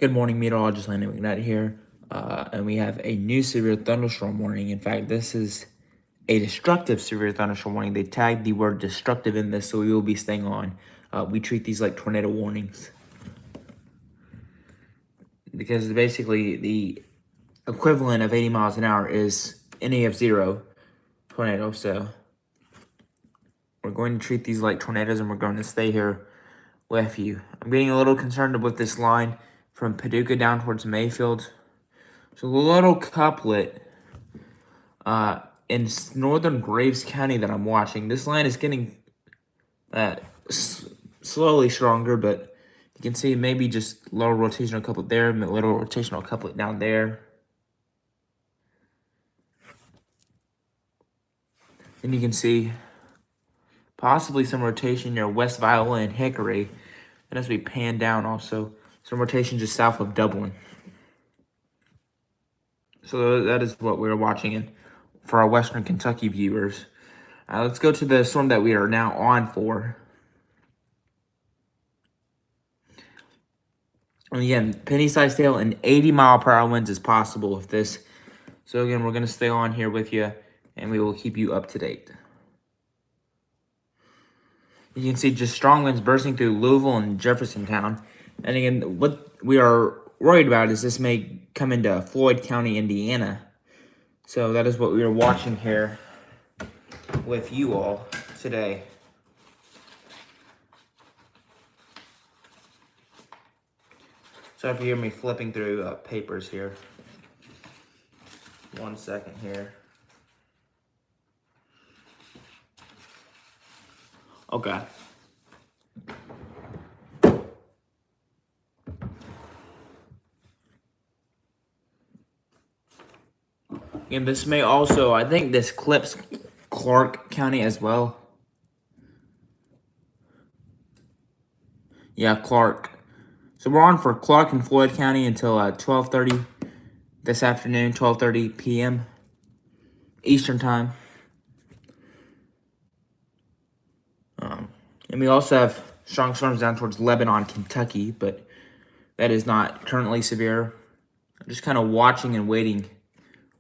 Good morning, meteorologist Landon McNutt here, and we have a new severe thunderstorm warning. In fact, this is a destructive severe thunderstorm warning. They tagged the word destructive in this, so we will be staying on. We treat these like tornado warnings because basically the equivalent of 80 miles an hour is any of 0 tornado. So we're going to treat these like tornadoes, and we're going to stay here with you. I'm getting a little concerned with this line from Paducah down towards Mayfield. So a little couplet in northern Graves County that I'm watching. This line is getting slowly stronger, but you can see maybe just little rotational couplet there, little rotational couplet down there. Then you can see possibly some rotation near West Viola and Hickory. And as we pan down also, some rotation just south of Dublin. So that is what we're watching in for our Western Kentucky viewers. Let's go to the storm that we are now on for. And again, penny-sized hail and 80-mile-per-hour winds is possible with this. So again, we're going to stay on here with you, and we will keep you up to date. You can see just strong winds bursting through Louisville and Jeffersontown. And again, what we are worried about is this may come into Floyd County, Indiana. So that is what we are watching here with you all today. So if you hear me flipping through papers here. 1 second here. Okay. And this may also, I think this clips Clark County as well. Yeah, Clark. So we're on for Clark and Floyd County until 12:30 this afternoon, 12:30 p.m. Eastern Time. And we also have strong storms down towards Lebanon, Kentucky, but that is not currently severe. I'm just kind of watching and waiting.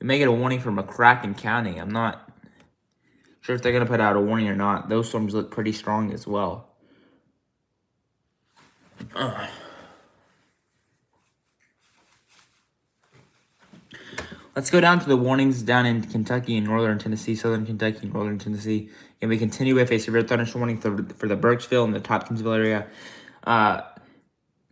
We may get a warning from McCracken County. I'm not sure if they're going to put out a warning or not. Those storms look pretty strong as well. Let's go down to the warnings down in Kentucky and northern Tennessee, southern Kentucky and northern Tennessee. And we continue with a severe thunderstorm warning for the Burkesville and the Tompkinsville area.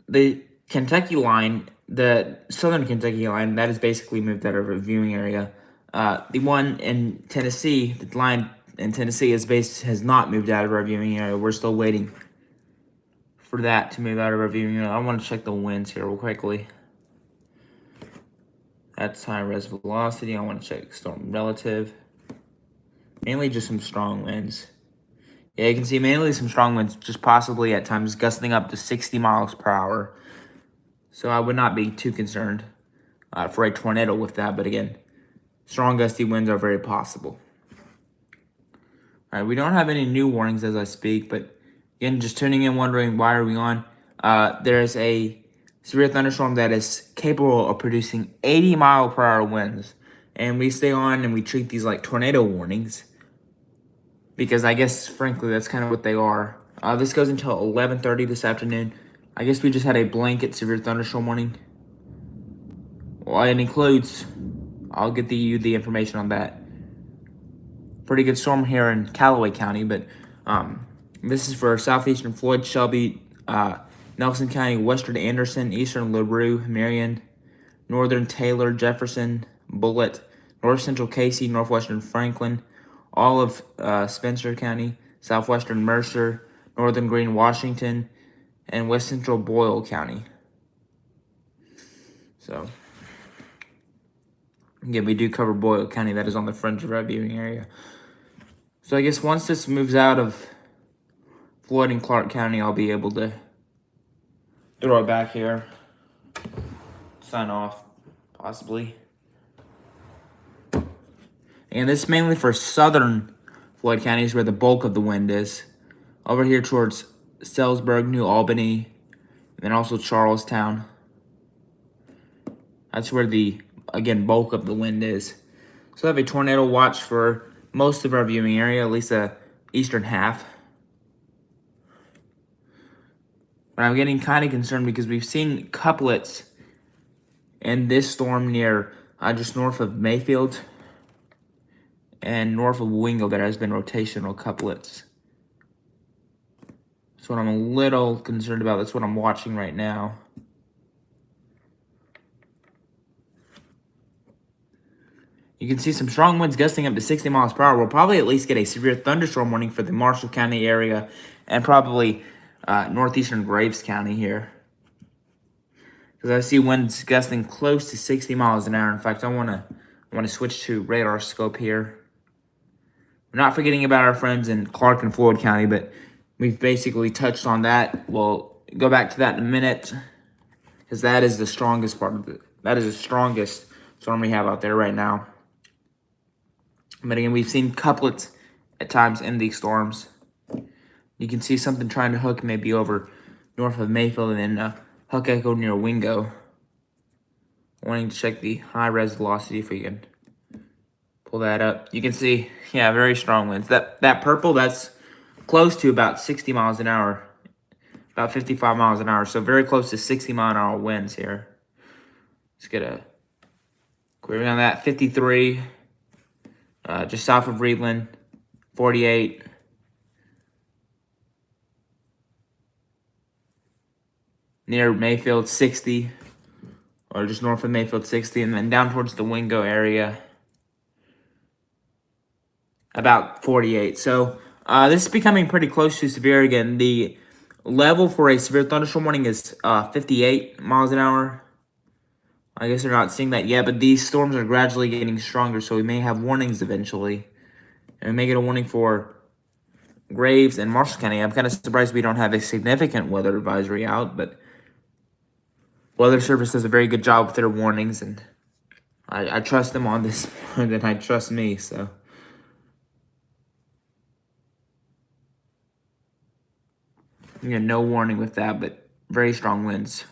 The Kentucky line, the southern Kentucky line, that is basically moved out of our viewing area. The one in Tennessee, the line in Tennessee has not moved out of our viewing area. We're still waiting for that to move out of our viewing area. I want to check the winds here real quickly. That's high res velocity. I want to check storm relative. Mainly just some strong winds. Yeah, you can see mainly some strong winds, just possibly at times gusting up to 60 miles per hour. So I would not be too concerned for a tornado with that. But again, strong gusty winds are very possible. All right, we don't have any new warnings as I speak, but again, just tuning in, wondering why are we on. There's a severe thunderstorm that is capable of producing 80-mile-per-hour winds. And we stay on and we treat these like tornado warnings. Because I guess, frankly, that's kind of what they are. This goes until 11:30 this afternoon. I guess we just had a blanket severe thunderstorm warning. Well, it includes, I'll get you the information on that. Pretty good storm here in Callaway County, but this is for southeastern Floyd, Shelby, Nelson County, western Anderson, eastern LaRue, Marion, northern Taylor, Jefferson, Bullitt, north central Casey, northwestern Franklin, all of Spencer County, southwestern Mercer, northern Greene, Washington, and west central Boyle County. So, again, we do cover Boyle County. That is on the fringe of our viewing area. So I guess once this moves out of Floyd and Clark County, I'll be able to throw it back here. Sign off, possibly. And this is mainly for southern Floyd counties where the bulk of the wind is. Over here towards Salisbury, New Albany, and then also Charlestown. That's where the, again, bulk of the wind is. So I have a tornado watch for most of our viewing area, at least the eastern half. But I'm getting kind of concerned because we've seen couplets in this storm near just north of Mayfield and north of Wingo. There has been rotational couplets. That's what I'm a little concerned about. That's what I'm watching right now. You can see some strong winds gusting up to 60 miles per hour. We'll probably at least get a severe thunderstorm warning for the Marshall County area and probably northeastern Graves County here. Because I see winds gusting close to 60 miles an hour. In fact, I want to switch to radar scope here. We're not forgetting about our friends in Clark and Floyd County, but we've basically touched on that. We'll go back to that in a minute because that is the strongest part of it. That is the strongest storm we have out there right now. But again, we've seen couplets at times in these storms. You can see something trying to hook maybe over north of Mayfield and then hook echo near Wingo. Wanting to check the high res velocity if we can pull that up. You can see, yeah, very strong winds. That purple, that's close to about 60 miles an hour. About 55 miles an hour. So very close to 60 mile an hour winds here. Let's get a query on that. 53. Just south of Reedland, 48. Near Mayfield, 60. Or just north of Mayfield, 60. And then down towards the Wingo area, about 48. So this is becoming pretty close to severe again. The level for a severe thunderstorm warning is 58 miles an hour. I guess they're not seeing that yet, but these storms are gradually getting stronger, so we may have warnings eventually. And we may get a warning for Graves and Marshall County. I'm kind of surprised we don't have a significant weather advisory out, but Weather Service does a very good job with their warnings, and I trust them on this more than I trust me, so. Yeah, no warning with that, but very strong winds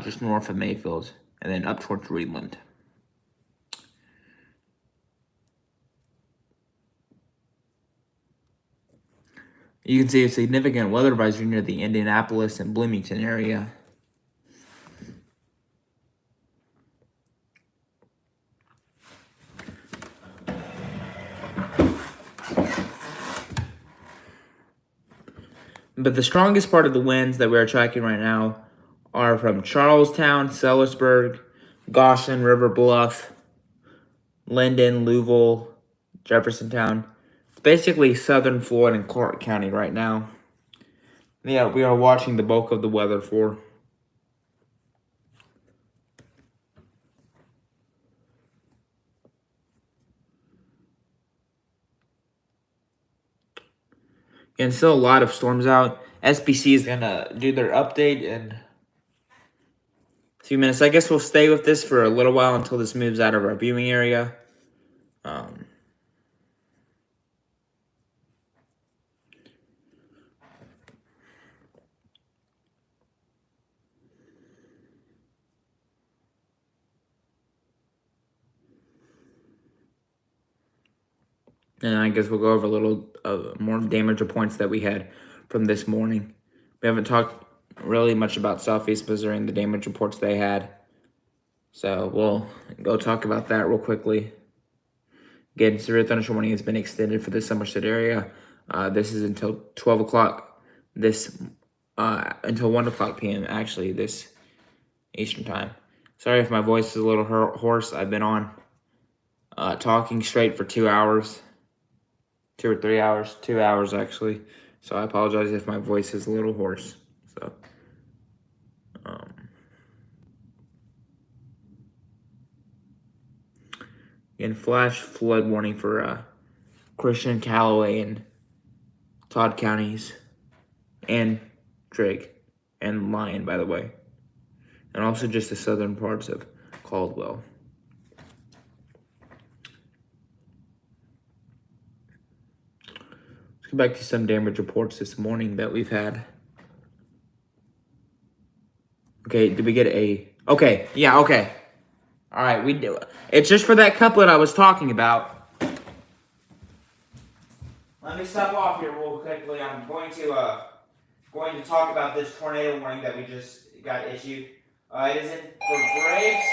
just north of Mayfield and then up towards Reedland. You can see a significant weather advisory near the Indianapolis and Bloomington area. But the strongest part of the winds that we're tracking right now are from Charlestown, Sellersburg, Goshen, River Bluff, Linden, Louisville, Jeffersontown. It's basically southern Floyd and Clark County right now. Yeah, we are watching the bulk of the weather for. And still a lot of storms out. SPC is going to do their update in a few minutes. I guess we'll stay with this for a little while until this moves out of our viewing area. And I guess we'll go over a little more damage points that we had from this morning. We haven't talked really much about Southeast Missouri and the damage reports they had. So we'll go talk about that real quickly. Again, severe thunderstorm warning has been extended for the Somerset area. This is until 12 o'clock. Until 1 o'clock p.m. actually, this Eastern time. Sorry if my voice is a little hoarse. I've been on talking straight for 2 hours. 2 or 3 hours. 2 hours, actually. So I apologize if my voice is a little hoarse. So, again, flash flood warning for Christian, Callaway, and Todd counties, and Drake, and Lyon, by the way, and also just the southern parts of Caldwell. Let's go back to some damage reports this morning that we've had. Okay, did we get a... Okay, yeah, okay. All right, we do. It's just for that couplet I was talking about. Let me step off here real quickly. I'm going to talk about this tornado warning that we just got issued. It is in for Graves.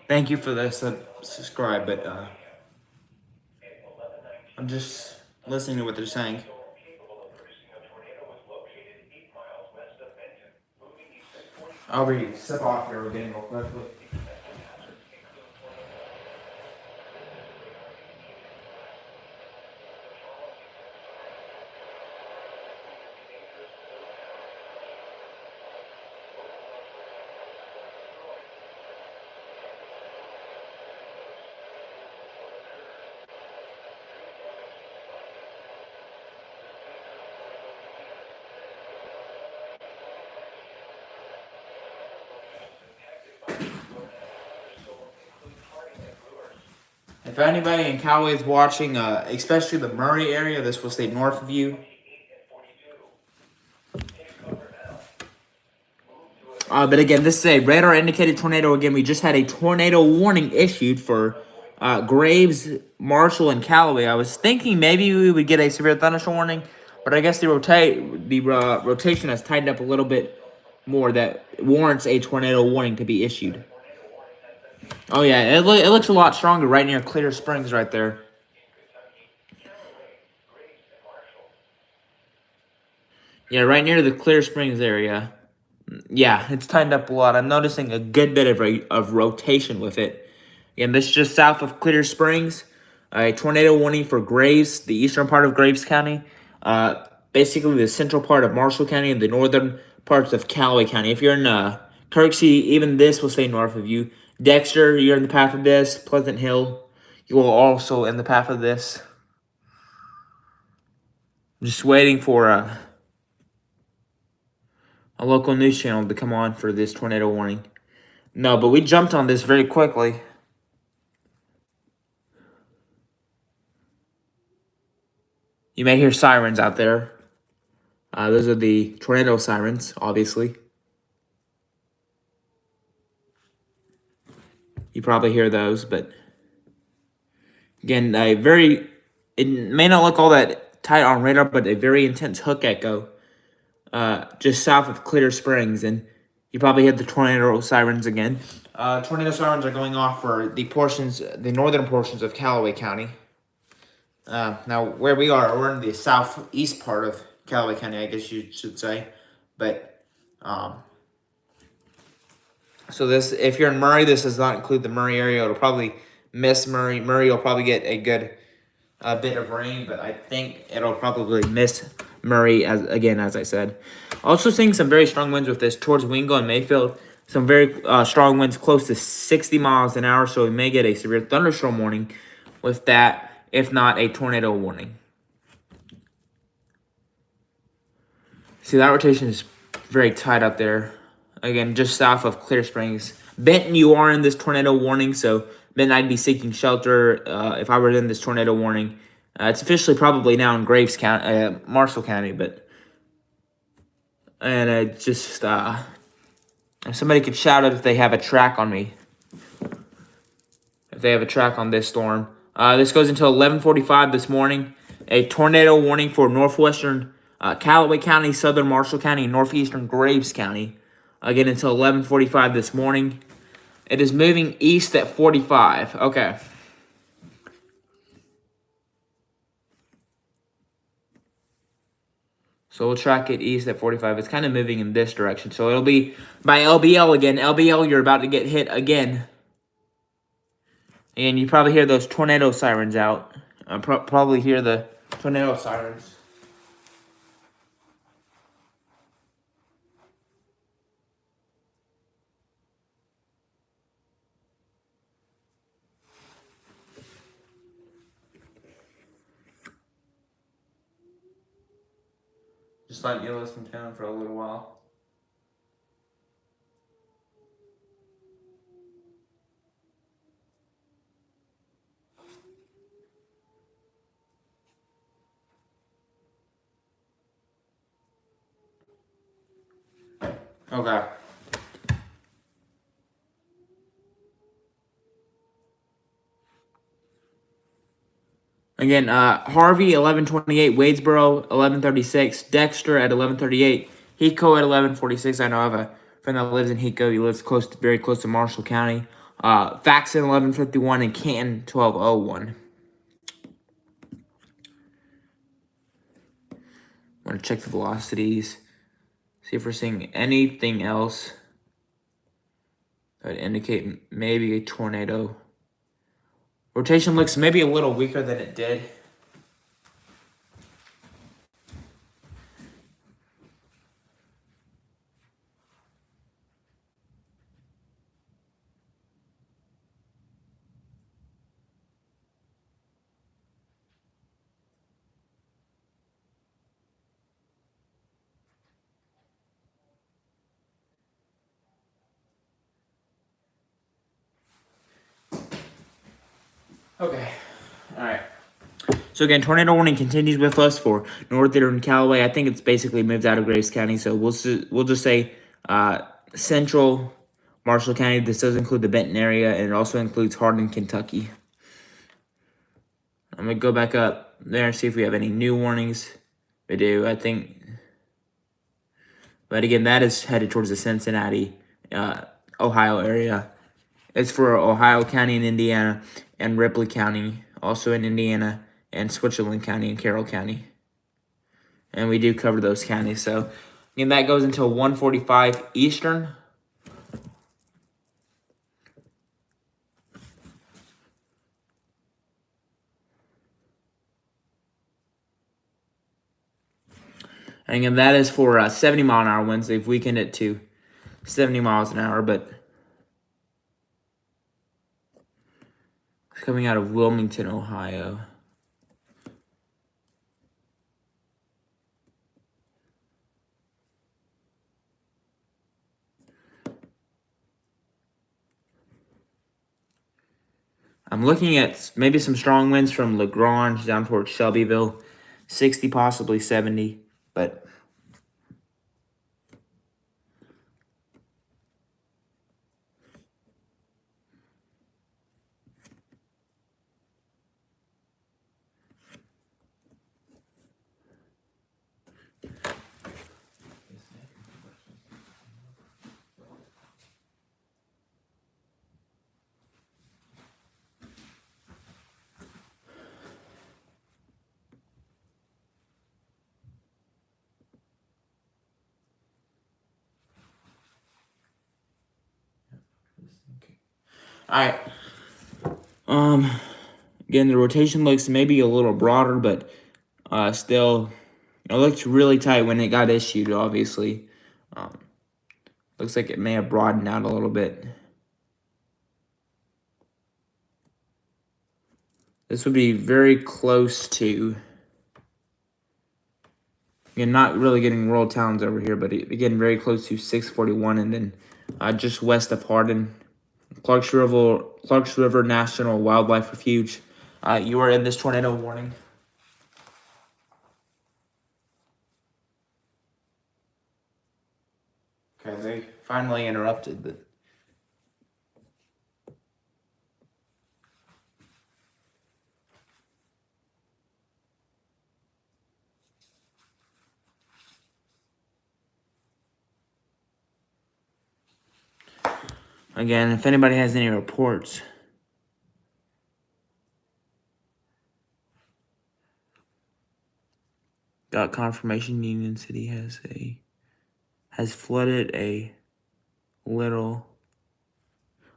Thank you for the subscribe, but I'm just listening to what they're saying. Aubrey, step off here again real quickly. If anybody in Callaway is watching, especially the Murray area, this will stay north of you. But again, this is a radar indicated tornado. Again, we just had a tornado warning issued for Graves, Marshall, and Callaway. I was thinking maybe we would get a severe thunderstorm warning, but I guess the rotation has tightened up a little bit more that warrants a tornado warning to be issued. Oh yeah, it looks a lot stronger right near Clear Springs right there. Yeah, right near the Clear Springs area. Yeah, it's tightened up a lot. I'm noticing a good bit of rotation with it. And this is just south of Clear Springs. A tornado warning for Graves, the eastern part of Graves County. Basically the central part of Marshall County and the northern parts of Callaway County. If you're in Kirksey, even this will stay north of you. Dexter, you're in the path of this. Pleasant Hill, you are also in the path of this. I'm just waiting for a local news channel to come on for this tornado warning. No, but we jumped on this very quickly. You may hear sirens out there. Those are the tornado sirens, obviously. You probably hear those, but again, it may not look all that tight on radar, but a very intense hook echo just south of Clear Springs, and you probably hear the tornado sirens again. Tornado sirens are going off for the northern portions of Callaway County. Now, where we are, we're in the southeast part of Callaway County, I guess you should say. But, so this, if you're in Murray, this does not include the Murray area. It'll probably miss Murray. Murray will probably get a good bit of rain, but I think it'll probably miss Murray, as I said. Also seeing some very strong winds with this towards Wingo and Mayfield. Some very strong winds close to 60 miles an hour, so we may get a severe thunderstorm warning with that, if not a tornado warning. See, that rotation is very tight up there. Again, just south of Clear Springs. Benton, you are in this tornado warning, so Benton, I'd be seeking shelter if I were in this tornado warning. It's officially probably now in Graves County, Marshall County, just if somebody could shout out if they have a track on me. If they have a track on this storm. This goes until 11:45 this morning. A tornado warning for northwestern Callaway County, southern Marshall County, and northeastern Graves County. Again, until 11:45 this morning. It is moving east at 45. Okay. So we'll track it east at 45. It's kind of moving in this direction. So it'll be by LBL again. LBL, you're about to get hit again. And you probably hear those tornado sirens out. Probably hear the tornado sirens. Just let you listen to them for a little while. Okay. Again, Harvey 11:28, Wadesboro 11:36, Dexter at 11:38, Hico at 11:46. I know I have a friend that lives in Hico. He lives very close to Marshall County. Faxon 11:51 and Canton 12:01. Want to check the velocities, see if we're seeing anything else that would indicate maybe a tornado. Rotation looks maybe a little weaker than it did. Okay. All right. So again, tornado warning continues with us for northern Callaway. I think it's basically moved out of Graves County, so we'll just say central Marshall County. This does include the Benton area, and it also includes Hardin, Kentucky. I'm gonna go back up there and see if we have any new warnings. We do, I think. But again, that is headed towards the Cincinnati, Ohio area. It's for Ohio County in Indiana and Ripley County, also in Indiana, and Switzerland County and Carroll County. And we do cover those counties. So, again, that goes until 1:45 Eastern. And again, that is for 70-mile-an-hour winds. They've weakened it to 70 miles an hour, but it's coming out of Wilmington, Ohio. I'm looking at maybe some strong winds from LaGrange down towards Shelbyville, 60, possibly 70, but all right. Again, the rotation looks maybe a little broader, but still, it looked really tight when it got issued. Obviously, looks like it may have broadened out a little bit. This would be very close to. Again, not really getting rural towns over here, but again, very close to 641, and then just west of Hardin, Clarks River National Wildlife Refuge. You are in this tornado warning. Okay, they finally interrupted, but again, if anybody has any reports. Got confirmation Union City has flooded a little.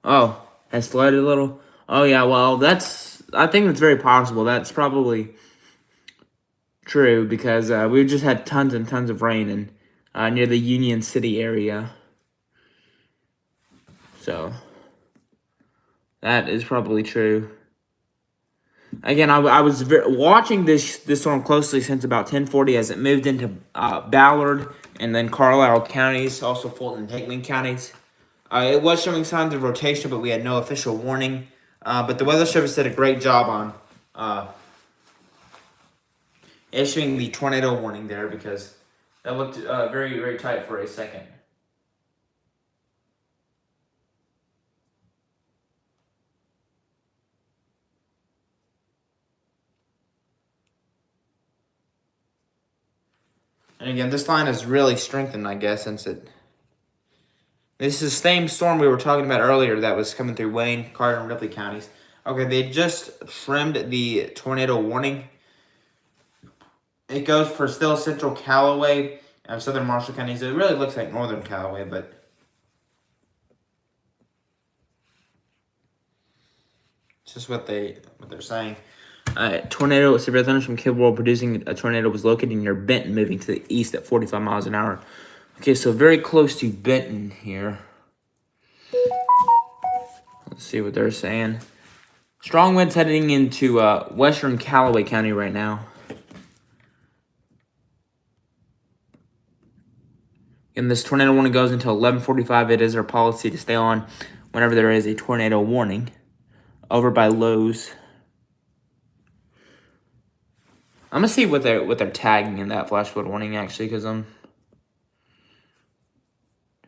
Oh, has flooded a little. Oh yeah, well I think that's very possible. That's probably true because we just had tons and tons of rain in near the Union City area. So that is probably true. Again, I was watching this storm closely since about 10:40 as it moved into Ballard and then Carlisle counties, also Fulton and Hickman counties. It was showing signs of rotation, but we had no official warning. But the Weather Service did a great job on issuing the tornado warning there because that looked very, very tight for a second. And again, this line is really strengthened, I guess, since this is the same storm we were talking about earlier that was coming through Wayne, Carter, and Ripley counties. Okay, they just trimmed the tornado warning. It goes for still central Callaway and southern Marshall counties. It really looks like northern Callaway, but it's just what they're saying. Tornado, severe thunderstorm capable of producing a tornado was located near Benton, moving to the east at 45 miles an hour. Okay, so very close to Benton here. Let's see what they're saying. Strong winds heading into western Callaway County right now. And this tornado warning goes until 11:45. It is our policy to stay on whenever there is a tornado warning. Over by Lowe's. I'm gonna see what they're tagging in that flash flood warning actually, because do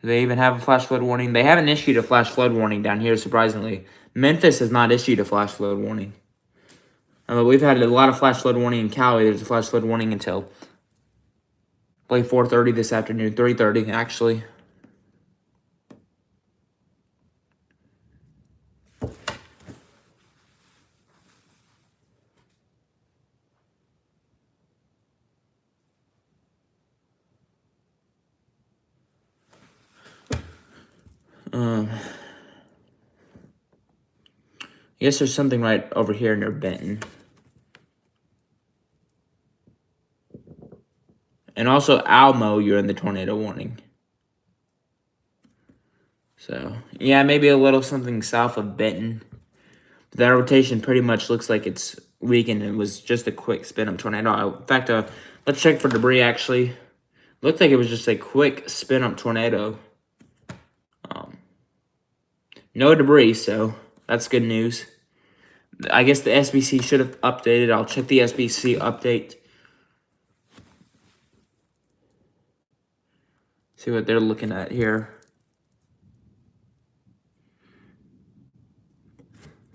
they even have a flash flood warning? They haven't issued a flash flood warning down here, surprisingly. Memphis has not issued a flash flood warning. We've had a lot of flash flood warning in Cali. There's a flash flood warning until like 4:30 this afternoon, 3:30 actually. I guess there's something right over here near Benton. And also Almo, you're in the tornado warning. So, yeah, maybe a little something south of Benton. But that rotation pretty much looks like it's weakened. It was just a quick spin-up tornado. In fact, let's check for debris, actually. Looks like it was just a quick spin-up tornado. No debris, so that's good news. I guess the SBC should have updated. I'll check the SBC update. See what they're looking at here.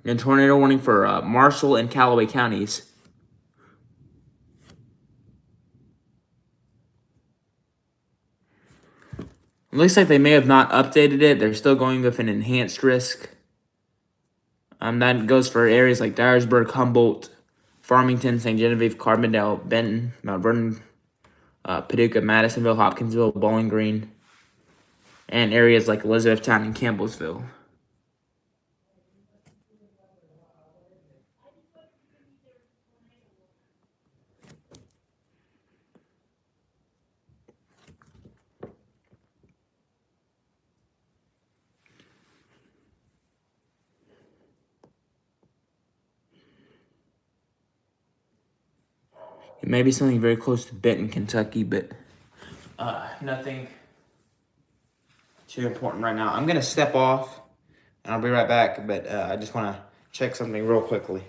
And tornado warning for Marshall and Callaway counties. It looks like they may have not updated it. They're still going with an enhanced risk. That goes for areas like Dyersburg, Humboldt, Farmington, St. Genevieve, Carbondale, Benton, Mount Vernon, Paducah, Madisonville, Hopkinsville, Bowling Green, and areas like Elizabethtown and Campbellsville. It may be something very close to Benton, Kentucky, but nothing too important right now. I'm going to step off, and I'll be right back, but I just want to check something real quickly.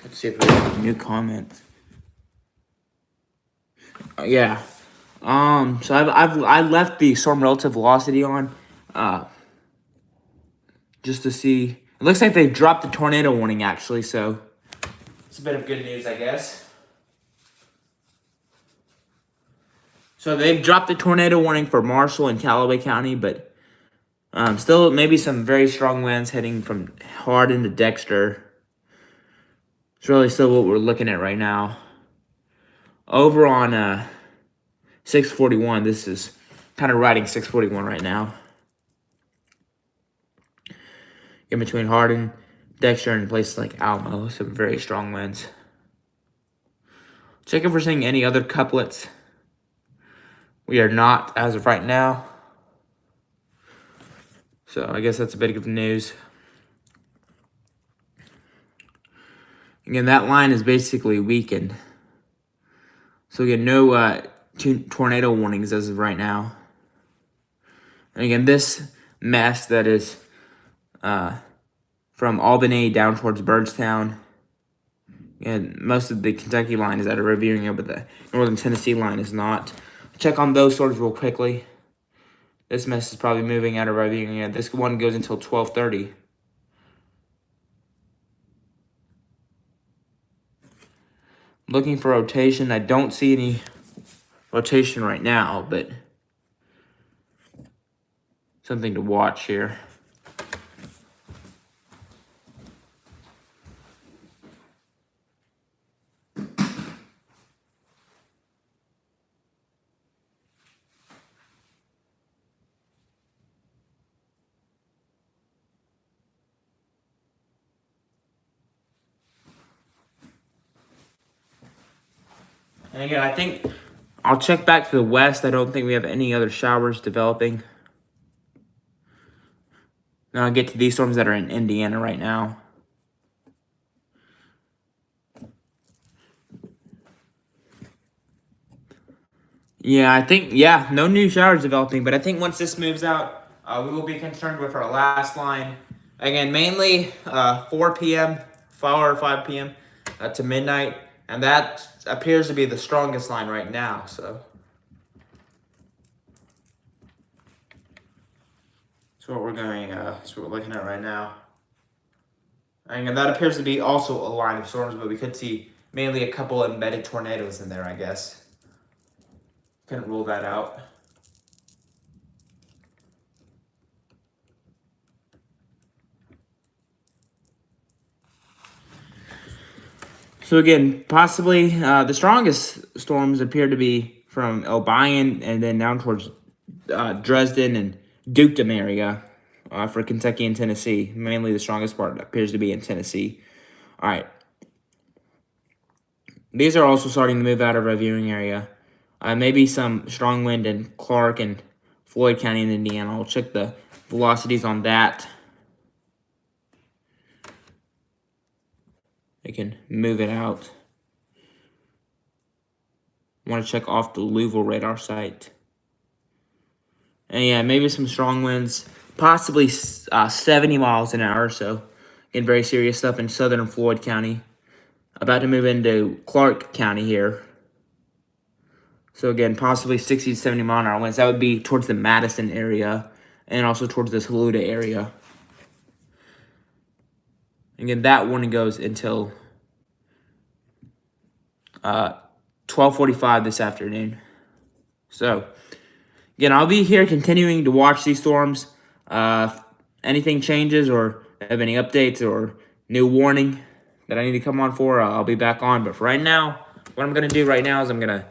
Let's see if we have any new comments. Yeah. So I left the storm relative velocity on, just to see. It looks like they dropped the tornado warning actually, so it's a bit of good news, I guess. So they've dropped the tornado warning for Marshall and Callaway County, but still maybe some very strong winds heading from Hardin to Dexter. It's really still what we're looking at right now. Over on 641, this is kind of riding 641 right now. In between Hardin, Dexter, and places like Alamo, some very strong winds. Check if we're seeing any other couplets. We are not as of right now. So I guess that's a bit of news. Again, that line is basically weakened. So again, no tornado warnings as of right now. And again, this mess that is from Albany down towards Byrdstown, and most of the Kentucky line is at a reviewing area, but the northern Tennessee line is not. Check on those storms real quickly. This mess is probably moving out of reviewing area. This one goes until 12:30. Looking for rotation. I don't see any rotation right now, but something to watch here. And again, I think I'll check back to the west. I don't think we have any other showers developing. Now I'll get to these storms that are in Indiana right now. Yeah, I think, no new showers developing, but I think once this moves out, we will be concerned with our last line. Again, mainly 4 p.m., 4 or 5 p.m. To midnight, and that appears to be the strongest line right now, so. That's what we're going, that's what we're looking at right now. And that appears to be also a line of storms, but we could see mainly a couple embedded tornadoes in there, I guess. Couldn't rule that out. So again, possibly the strongest storms appear to be from Albion and then down towards Dresden and Dukedom area for Kentucky and Tennessee. Mainly the strongest part appears to be in Tennessee. All right. These are also starting to move out of reviewing area. Maybe some strong wind in Clark and Floyd County in Indiana. I'll check the velocities on that. I can move it out. I want to check off the Louisville radar site. And yeah, maybe some strong winds, possibly 70 miles an hour. So, again, very serious stuff in southern Floyd County. About to move into Clark County here. So again, possibly 60 to 70 mile an hour winds. That would be towards the Madison area and also towards the Saluda area. Again, that warning goes until 12:45 this afternoon. So, again, I'll be here continuing to watch these storms. If anything changes or have any updates or new warning that I need to come on for, I'll be back on. But for right now, what I'm going to do right now is I'm going to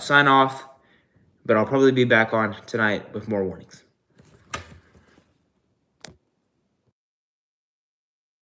sign off. But I'll probably be back on tonight with more warnings.